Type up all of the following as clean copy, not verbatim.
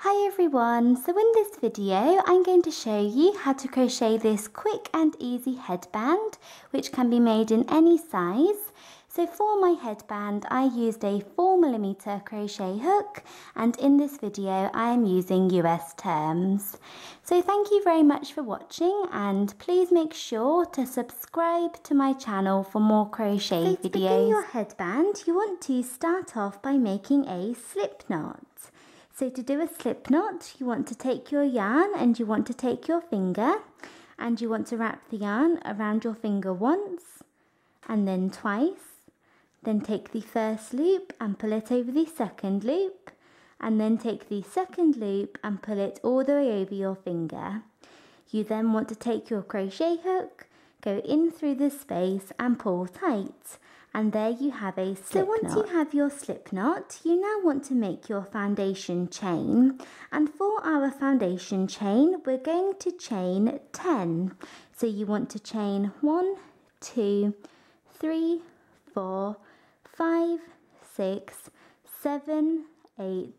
Hi everyone, so in this video I'm going to show you how to crochet this quick and easy headband which can be made in any size. So for my headband I used a 4mm crochet hook, and in this video I am using US terms. So thank you very much for watching, and please make sure to subscribe to my channel for more crochet videos. To begin your headband you want to start off by making a slip knot. So to do a slip knot, you want to take your yarn and you want to take your finger and you want to wrap the yarn around your finger once and then twice. Then take the first loop and pull it over the second loop, and then take the second loop and pull it all the way over your finger. You then want to take your crochet hook, go in through the space and pull tight. And there you have a slip knot. So once you have your slip knot, you now want to make your foundation chain. And for our foundation chain, we're going to chain 10. So you want to chain 1, 2, 3, 4, 5, 6, 7, 8,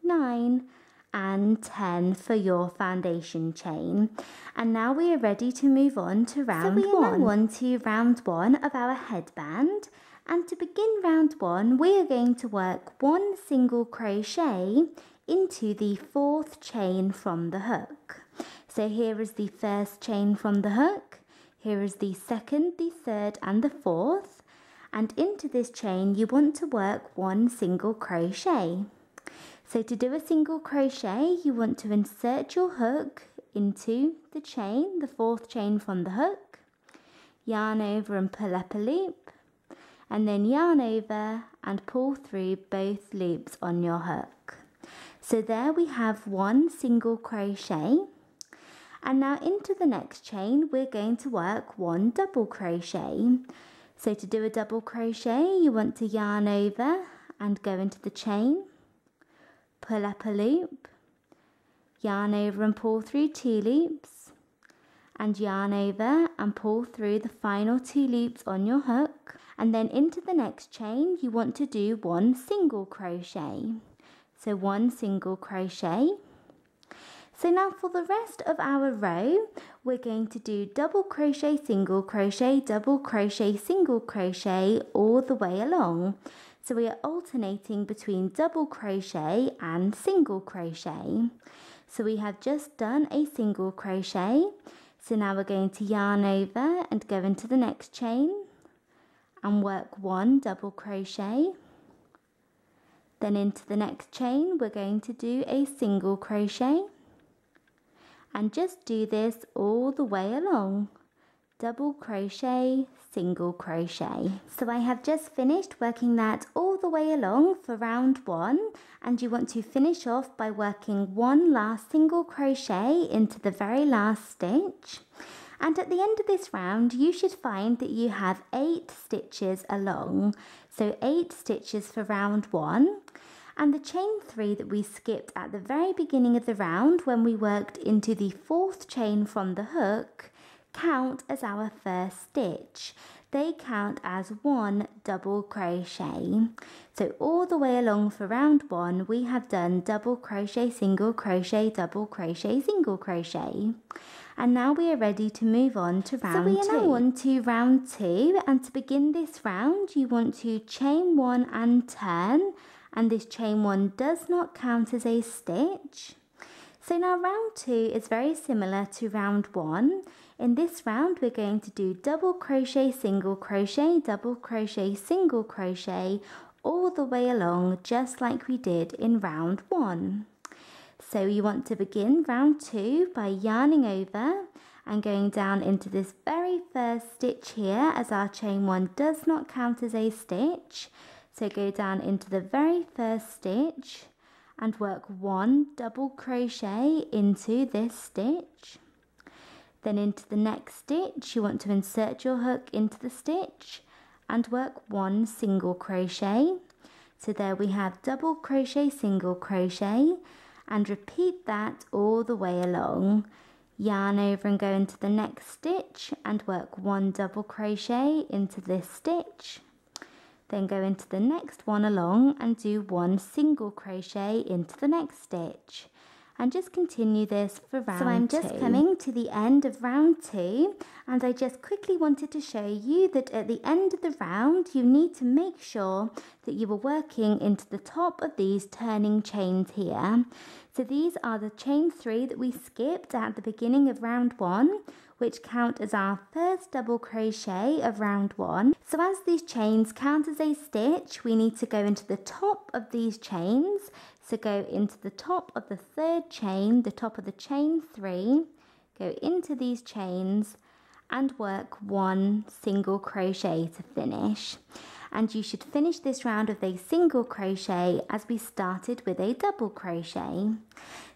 9, and 10 for your foundation chain. And now we are ready to move on to round 1. So we are now on to round 1 of our headband, and to begin round 1 we are going to work 1 single crochet into the 4th chain from the hook. So here is the first chain from the hook, here is the second, the third and the 4th, and into this chain you want to work 1 single crochet. So to do a single crochet, you want to insert your hook into the chain, the 4th chain from the hook, yarn over and pull up a loop, and then yarn over and pull through both loops on your hook. So there we have 1 single crochet. And now into the next chain, we're going to work 1 double crochet. So to do a double crochet, you want to yarn over and go into the chain, pull up a loop, yarn over and pull through 2 loops, and yarn over and pull through the final 2 loops on your hook. And then into the next chain you want to do 1 single crochet. So 1 single crochet. So now for the rest of our row we're going to do double crochet, single crochet, double crochet, single crochet all the way along. So we are alternating between double crochet and single crochet. So we have just done a single crochet. So now we're going to yarn over and go into the next chain and work 1 double crochet. Then into the next chain we're going to do a single crochet. And just do this all the way along. Double crochet, single crochet. So I have just finished working that all the way along for round 1, and you want to finish off by working 1 last single crochet into the very last stitch. And at the end of this round you should find that you have 8 stitches along. So 8 stitches for round 1. And the chain 3 that we skipped at the very beginning of the round when we worked into the 4th chain from the hook count as our first stitch. They count as 1 double crochet. So all the way along for round 1 we have done double crochet, single crochet, double crochet, single crochet. And now we are ready to move on to round 2. So we are now on to round 2, and to begin this round you want to chain 1 and turn, and this chain 1 does not count as a stitch. So now round 2 is very similar to round 1. In this round we're going to do double crochet, single crochet, double crochet, single crochet all the way along, just like we did in round 1. So you want to begin round 2 by yarning over and going down into this very first stitch here, as our chain 1 does not count as a stitch. So go down into the very first stitch and work 1 double crochet into this stitch. Then into the next stitch you want to insert your hook into the stitch and work 1 single crochet. So there we have double crochet, single crochet, and repeat that all the way along. Yarn over and go into the next stitch and work 1 double crochet into this stitch. then go into the next one along and do 1 single crochet into the next stitch. And just continue this for round 2. So I'm just coming to the end of round 2, and I just quickly wanted to show you that at the end of the round you need to make sure that you are working into the top of these turning chains here. So these are the chain 3 that we skipped at the beginning of round 1, which count as our first double crochet of round 1. So as these chains count as a stitch, we need to go into the top of these chains. So go into the top of the 3rd chain, the top of the chain 3, go into these chains and work 1 single crochet to finish. And you should finish this round with a single crochet as we started with a double crochet.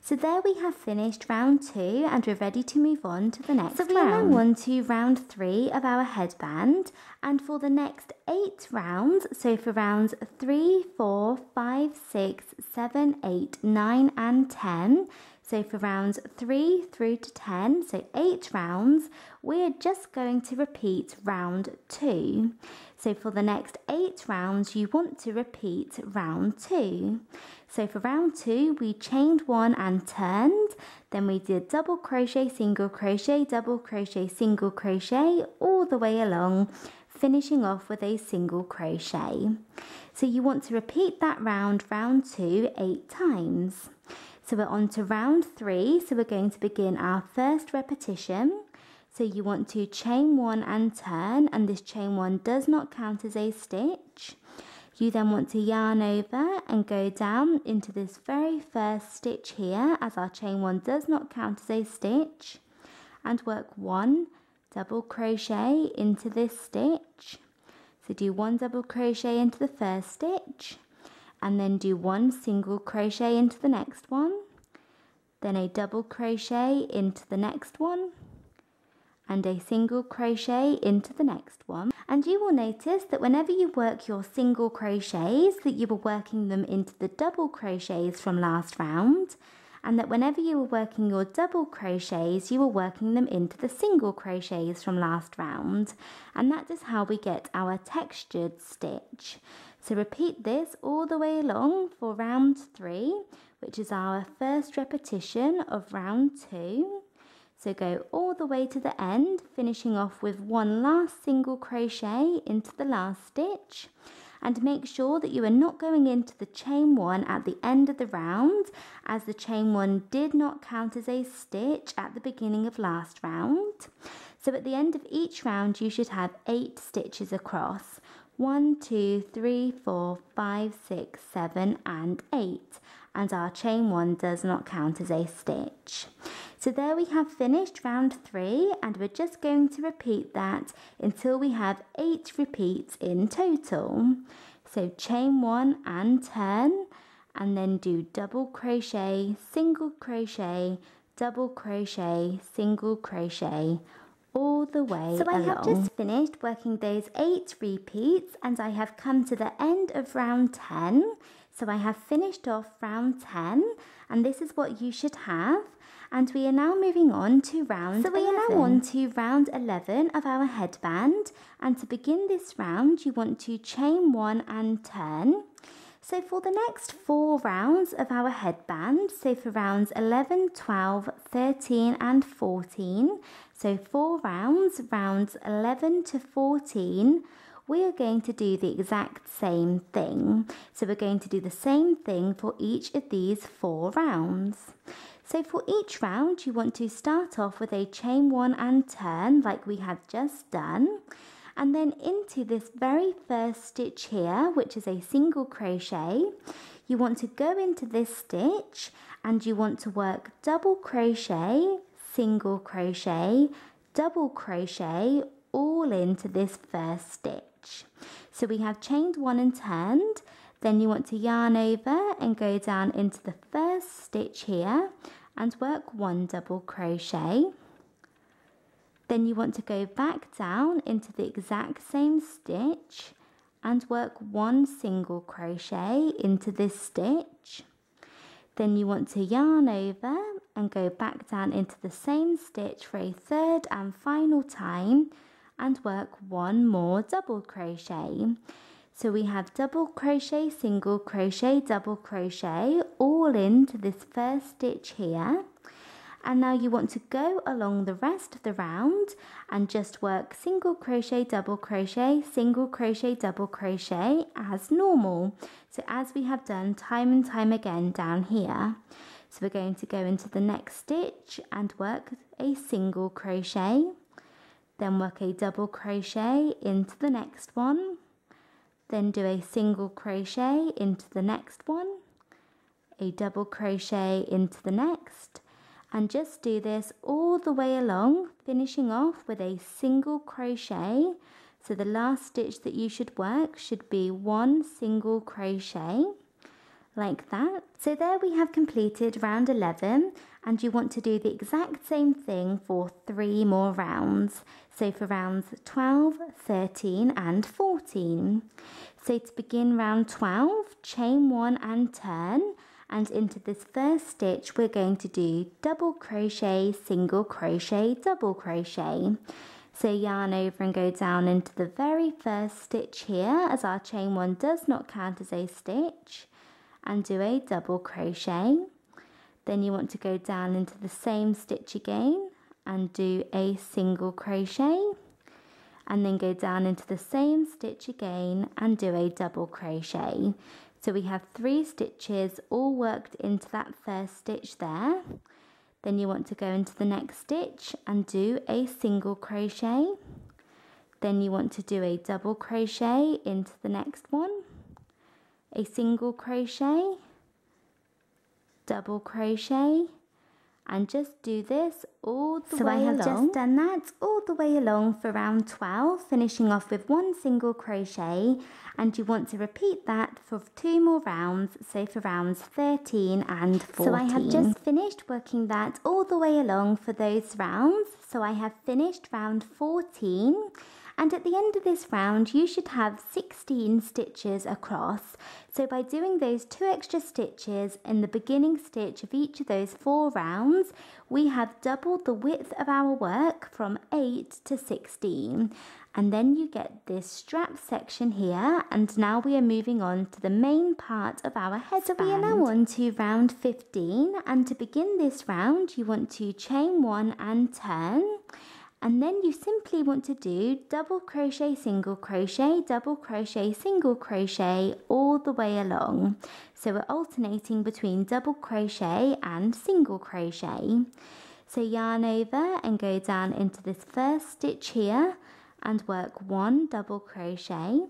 So there we have finished round 2 and we're ready to move on to the next round. So we are now on to round 3 of our headband, and for the next 8 rounds, so for rounds 3, 4, 5, 6, 7, 8, 9 and 10, so for rounds 3 through to 10, so 8 rounds, we're just going to repeat round 2. So for the next 8 rounds, you want to repeat round 2. So for round 2, we chained 1 and turned, then we did double crochet, single crochet, double crochet, single crochet, all the way along, finishing off with a single crochet. So you want to repeat that round 2, 8 times. So we're on to round 3, so we're going to begin our first repetition. So you want to chain 1 and turn, and this chain 1 does not count as a stitch. You then want to yarn over and go down into this very first stitch here, as our chain 1 does not count as a stitch, and work 1 double crochet into this stitch. So do 1 double crochet into the first stitch, and then do 1 single crochet into the next one, then a double crochet into the next one, and a single crochet into the next one. And you will notice that whenever you work your single crochets, that you were working them into the double crochets from last round, and that whenever you were working your double crochets, you were working them into the single crochets from last round. And that is how we get our textured stitch. So repeat this all the way along for round 3, which is our first repetition of round 2. So go all the way to the end, finishing off with 1 last single crochet into the last stitch. And make sure that you are not going into the chain 1 at the end of the round, as the chain 1 did not count as a stitch at the beginning of last round. So at the end of each round, you should have 8 stitches across. 1, 2, 3, 4, 5, 6, 7 and 8. And our chain 1 does not count as a stitch. So there we have finished round 3, and we're just going to repeat that until we have 8 repeats in total. So chain 1 and turn, and then do double crochet, single crochet, double crochet, single crochet, all the way along. So I have just finished working those 8 repeats, and I have come to the end of round 10. So I have finished off round 10, and this is what you should have. And we are now moving on to round 11. So we are now on to round 11 of our headband. And to begin this round, you want to chain 1 and turn. So for the next 4 rounds of our headband, so for rounds 11, 12, 13 and 14, so 4 rounds, rounds 11 to 14, we are going to do the exact same thing. So we're going to do the same thing for each of these 4 rounds. So for each round, you want to start off with a chain 1 and turn like we have just done. And then into this very first stitch here, which is a single crochet, you want to go into this stitch and you want to work double crochet, single crochet, double crochet, all into this first stitch. So we have chained 1 and turned, then you want to yarn over and go down into the first stitch here and work 1 double crochet. Then you want to go back down into the exact same stitch and work 1 single crochet into this stitch. Then you want to yarn over and go back down into the same stitch for a 3rd and final time and work 1 more double crochet. So we have double crochet, single crochet, double crochet all into this first stitch here. And now you want to go along the rest of the round and just work single crochet, double crochet, single crochet, double crochet as normal. So as we have done time and time again down here. So we're going to go into the next stitch and work a single crochet, then work a double crochet into the next one, then do a single crochet into the next one, a double crochet into the next, and just do this all the way along, finishing off with a single crochet. So the last stitch that you should work should be one single crochet, like that. So there we have completed round 11, and you want to do the exact same thing for 3 more rounds. So for rounds 12, 13 and 14. So to begin round 12, chain 1 and turn, and into this first stitch we're going to do double crochet, single crochet, double crochet. So yarn over and go down into the very first stitch here, as our chain 1 does not count as a stitch, and do a double crochet. Then you want to go down into the same stitch again and do a single crochet, and then go down into the same stitch again and do a double crochet. So we have 3 stitches all worked into that first stitch there. Then you want to go into the next stitch and do a single crochet. Then you want to do a double crochet into the next one, a single crochet, double crochet, and just do this all the way along. So I have just done that all the way along for round 12, finishing off with 1 single crochet, and you want to repeat that for 2 more rounds, so for rounds 13 and 14. So I have just finished working that all the way along for those rounds. So I have finished round 14. And at the end of this round you should have 16 stitches across. So by doing those 2 extra stitches in the beginning stitch of each of those 4 rounds, we have doubled the width of our work from 8 to 16. And then you get this strap section here, and now we are moving on to the main part of our headband. So we are now on to round 15, and to begin this round you want to chain 1 and turn. And then you simply want to do double crochet, single crochet, double crochet, single crochet all the way along. So we're alternating between double crochet and single crochet. So yarn over and go down into this first stitch here and work 1 double crochet.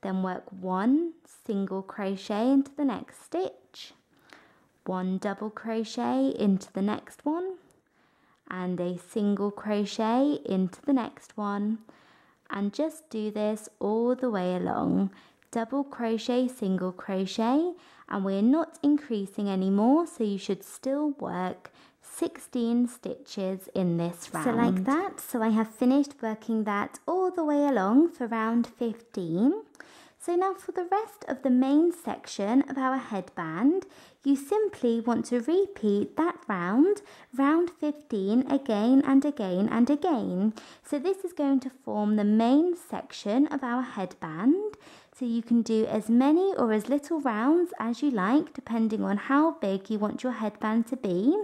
Then work 1 single crochet into the next stitch, 1 double crochet into the next one, and a single crochet into the next one, and just do this all the way along. Double crochet, single crochet, and we're not increasing anymore, so you should still work 16 stitches in this round. So like that. So I have finished working that all the way along for round 15. So now for the rest of the main section of our headband, you simply want to repeat that round 15 again and again and again. So this is going to form the main section of our headband. So you can do as many or as little rounds as you like, depending on how big you want your headband to be.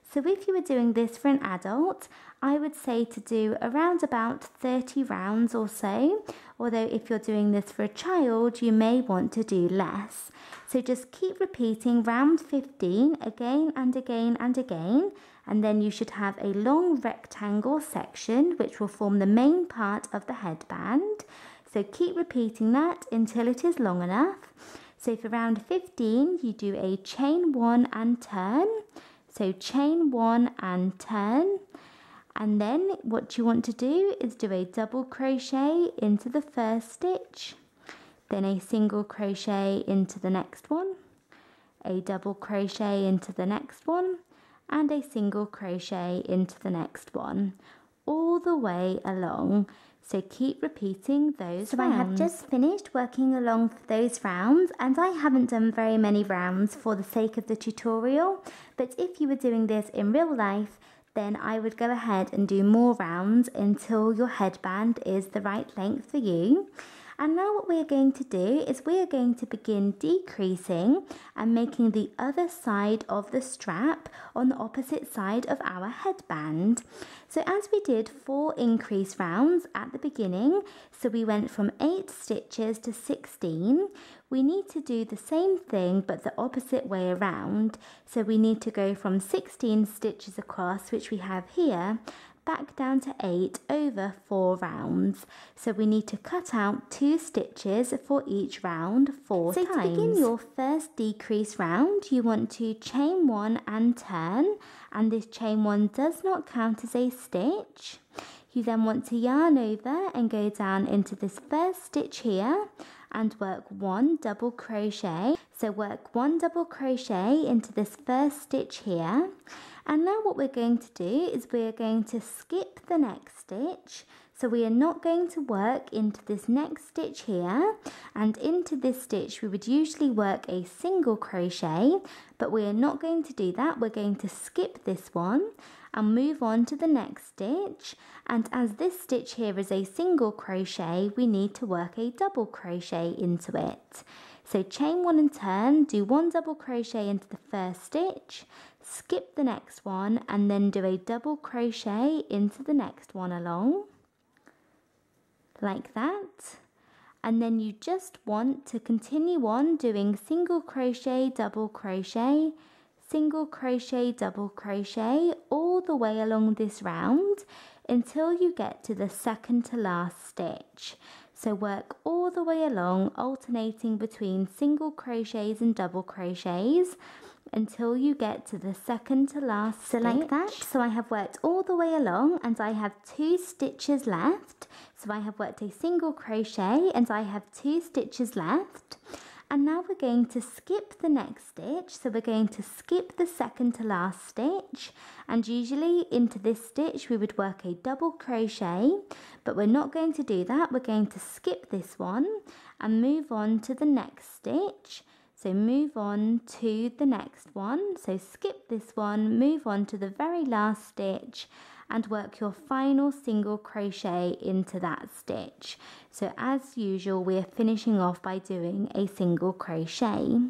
So if you were doing this for an adult, I would say to do around about 30 rounds or so, although if you're doing this for a child, you may want to do less. So just keep repeating round 15 again and again and again, and then you should have a long rectangle section which will form the main part of the headband. So keep repeating that until it is long enough. So for round 15, you do a chain 1 and turn. So chain 1 and turn, and then what you want to do is do a double crochet into the first stitch, then a single crochet into the next one, a double crochet into the next one, and a single crochet into the next one, all the way along. So keep repeating those rounds. So I have just finished working along for those rounds, and I haven't done very many rounds for the sake of the tutorial, but if you were doing this in real life, then I would go ahead and do more rounds until your headband is the right length for you. And now what we're going to do is we're going to begin decreasing and making the other side of the strap on the opposite side of our headband. So as we did 4 increase rounds at the beginning, so we went from 8 stitches to 16, we need to do the same thing but the opposite way around. So we need to go from 16 stitches across, which we have here, back down to 8 over 4 rounds. So we need to cut out 2 stitches for each round 4 times. So to begin your first decrease round, you want to chain 1 and turn, and this chain 1 does not count as a stitch. You then want to yarn over and go down into this first stitch here and work 1 double crochet. So work 1 double crochet into this first stitch here. And now what we're going to do is we're going to skip the next stitch. So we are not going to work into this next stitch here, and into this stitch we would usually work a single crochet, but we are not going to do that. We're going to skip this one and move on to the next stitch, and as this stitch here is a single crochet, we need to work a double crochet into it. So chain 1 and turn, do 1 double crochet into the first stitch, skip the next one, and then do a double crochet into the next one along, like that. And then you just want to continue on doing single crochet, double crochet, single crochet, double crochet all the way along this round until you get to the second to last stitch. So work all the way along, alternating between single crochets and double crochets until you get to the second to last stitch. So like that. So I have worked all the way along and I have 2 stitches left. So I have worked a single crochet and I have 2 stitches left. And now we're going to skip the next stitch. So we're going to skip the second to last stitch, and usually into this stitch we would work a double crochet, but we're not going to do that. We're going to skip this one and move on to the next stitch. So move on to the next one. So skip this one, move on to the very last stitch and work your final single crochet into that stitch. So as usual, we are finishing off by doing a single crochet.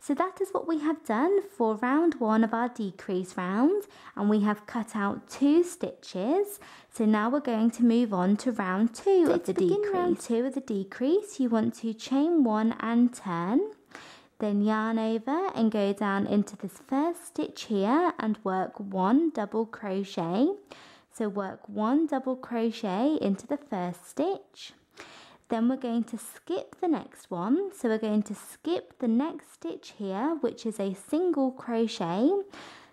So that is what we have done for round 1 of our decrease round, and we have cut out 2 stitches. So now we're going to move on to round 2 of the decrease. To begin round 2 of the decrease, you want to chain 1 and turn, then yarn over and go down into this first stitch here and work 1 double crochet. So work 1 double crochet into the first stitch. Then we're going to skip the next one. So we're going to skip the next stitch here, which is a single crochet.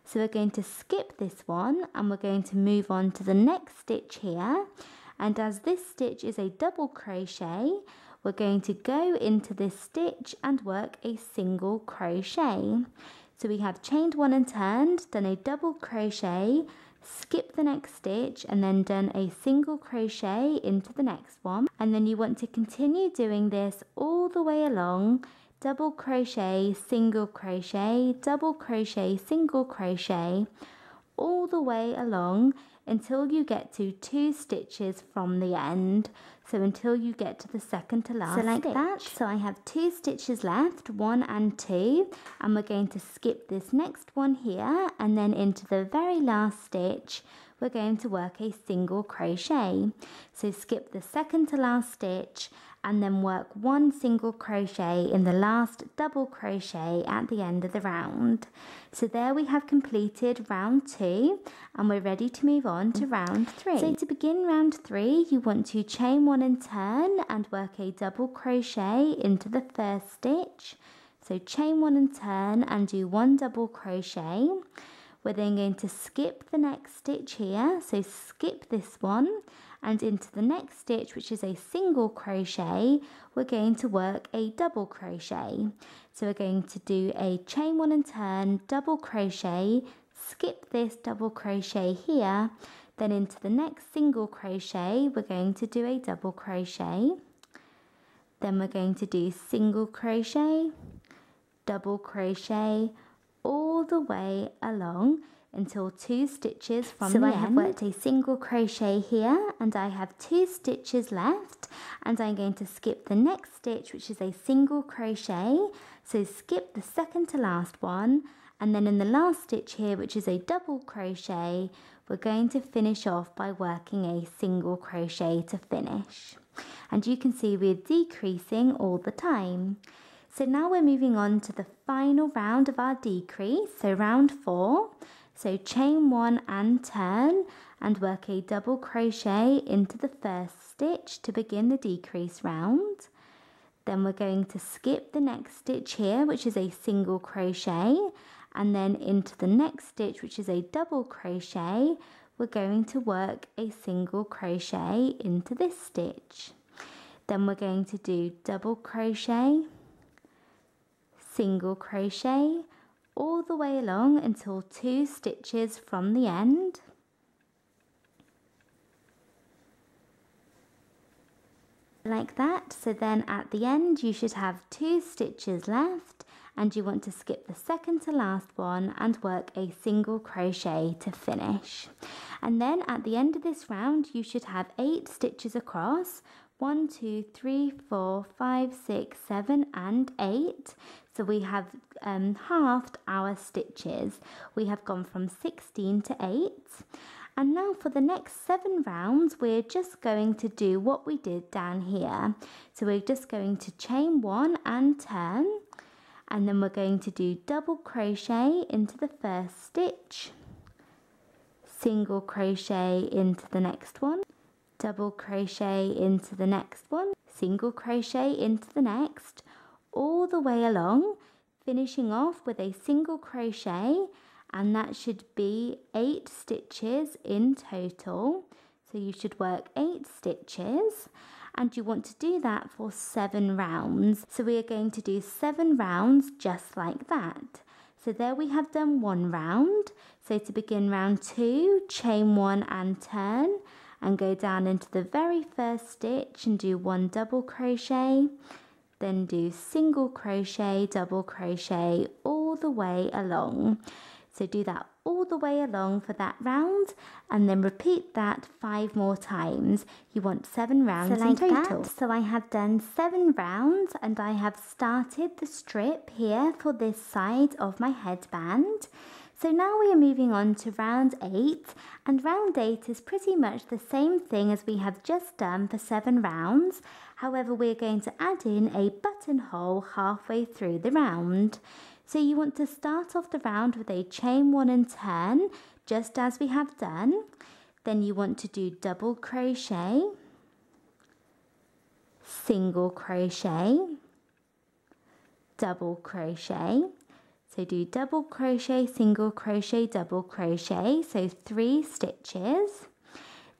So we're going to skip this one and we're going to move on to the next stitch here. And as this stitch is a double crochet, we're going to go into this stitch and work a single crochet. So we have chained 1 and turned, done a double crochet, skip the next stitch and then done a single crochet into the next one. And then you want to continue doing this all the way along, double crochet, single crochet, double crochet, single crochet, all the way along until you get to 2 stitches from the end. So until you get to the second to last stitch. So like that. So I have 2 stitches left, 1 and 2, and we're going to skip this next one here, and then into the very last stitch we're going to work a single crochet. So skip the second to last stitch and then work 1 single crochet in the last double crochet at the end of the round. So there we have completed round 2 and we're ready to move on to round 3. So to begin round 3, you want to chain 1 and turn and work a double crochet into the first stitch. So chain 1 and turn and do 1 double crochet. We're then going to skip the next stitch here, so skip this one, and into the next stitch, which is a single crochet, we're going to work a double crochet. So we're going to do a chain 1 and turn, double crochet, skip this double crochet here, then into the next single crochet we're going to do a double crochet, then we're going to do single crochet, double crochet, all the way along until 2 stitches from the end. So I have worked a single crochet here and I have 2 stitches left, and I'm going to skip the next stitch, which is a single crochet. So skip the second to last one, and then in the last stitch here, which is a double crochet, we're going to finish off by working a single crochet to finish. And you can see we're decreasing all the time. So now we're moving on to the final round of our decrease, so round 4. So chain 1 and turn and work a double crochet into the first stitch to begin the decrease round. Then we're going to skip the next stitch here, which is a single crochet, and then into the next stitch, which is a double crochet, we're going to work a single crochet into this stitch. Then we're going to do double crochet, single crochet, all the way along until 2 stitches from the end. Like that. So then at the end you should have 2 stitches left, and you want to skip the second to last one and work a single crochet to finish. And then at the end of this round you should have 8 stitches across. 1, 2, 3, 4, 5, 6, 7 and 8. So we have halved our stitches. We have gone from 16 to 8. And now for the next 7 rounds, we're just going to do what we did down here. So we're just going to chain 1 and turn, and then we're going to do double crochet into the first stitch, single crochet into the next one, double crochet into the next one, single crochet into the next, all the way along, finishing off with a single crochet, and that should be 8 stitches in total. So you should work 8 stitches, and you want to do that for 7 rounds. So we are going to do 7 rounds just like that. So there we have done 1 round. So to begin round 2, chain 1 and turn, and go down into the very first stitch and do 1 double crochet, then do single crochet, double crochet all the way along. So do that all the way along for that round, and then repeat that 5 more times. You want 7 rounds in total. So I have done 7 rounds, and I have started the strip here for this side of my headband. So now we are moving on to round 8, and round 8 is pretty much the same thing as we have just done for 7 rounds. However, we're going to add in a buttonhole halfway through the round. So you want to start off the round with a chain 1 and turn, just as we have done. Then you want to do double crochet, single crochet, double crochet. So do double crochet, single crochet, double crochet, so 3 stitches.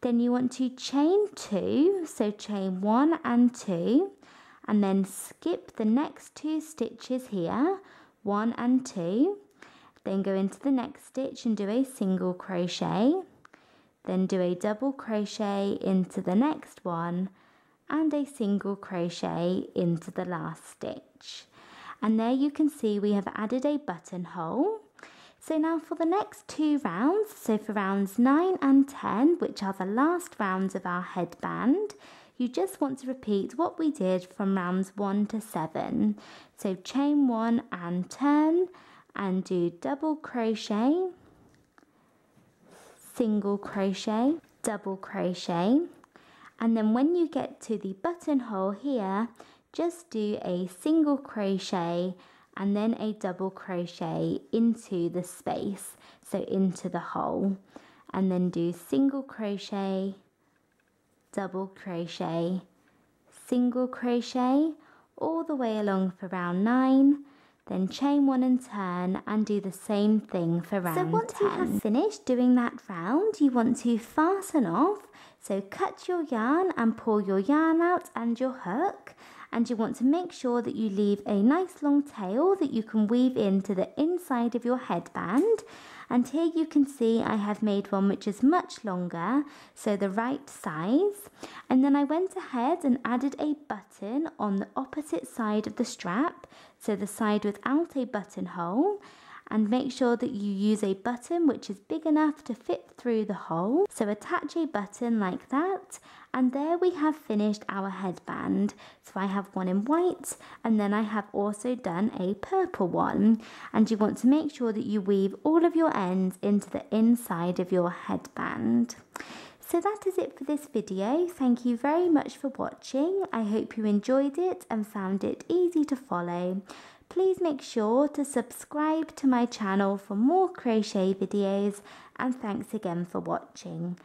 Then you want to chain 2, so chain 1 and 2, and then skip the next 2 stitches here, 1 and 2, then go into the next stitch and do a single crochet, then do a double crochet into the next one, and a single crochet into the last stitch. And there you can see we have added a buttonhole. So now for the next 2 rounds, so for rounds 9 and 10, which are the last rounds of our headband, you just want to repeat what we did from rounds 1 to 7. So chain 1 and turn, and do double crochet, single crochet, double crochet, and then when you get to the buttonhole here, just do a single crochet and then a double crochet into the space, so into the hole, and then do single crochet, double crochet, single crochet all the way along for round 9, then chain 1 and turn, and do the same thing for round 10. So once you have finished doing that round, you want to fasten off. So cut your yarn and pull your yarn out and your hook, and you want to make sure that you leave a nice long tail that you can weave into the inside of your headband. And here you can see I have made one which is much longer, so the right size. And then I went ahead and added a button on the opposite side of the strap, so the side without a buttonhole. and make sure that you use a button which is big enough to fit through the hole. So attach a button like that, and there we have finished our headband. So I have one in white, and then I have also done a purple one, and you want to make sure that you weave all of your ends into the inside of your headband. So that is it for this video. Thank you very much for watching. I hope you enjoyed it and found it easy to follow. Please make sure to subscribe to my channel for more crochet videos, and thanks again for watching.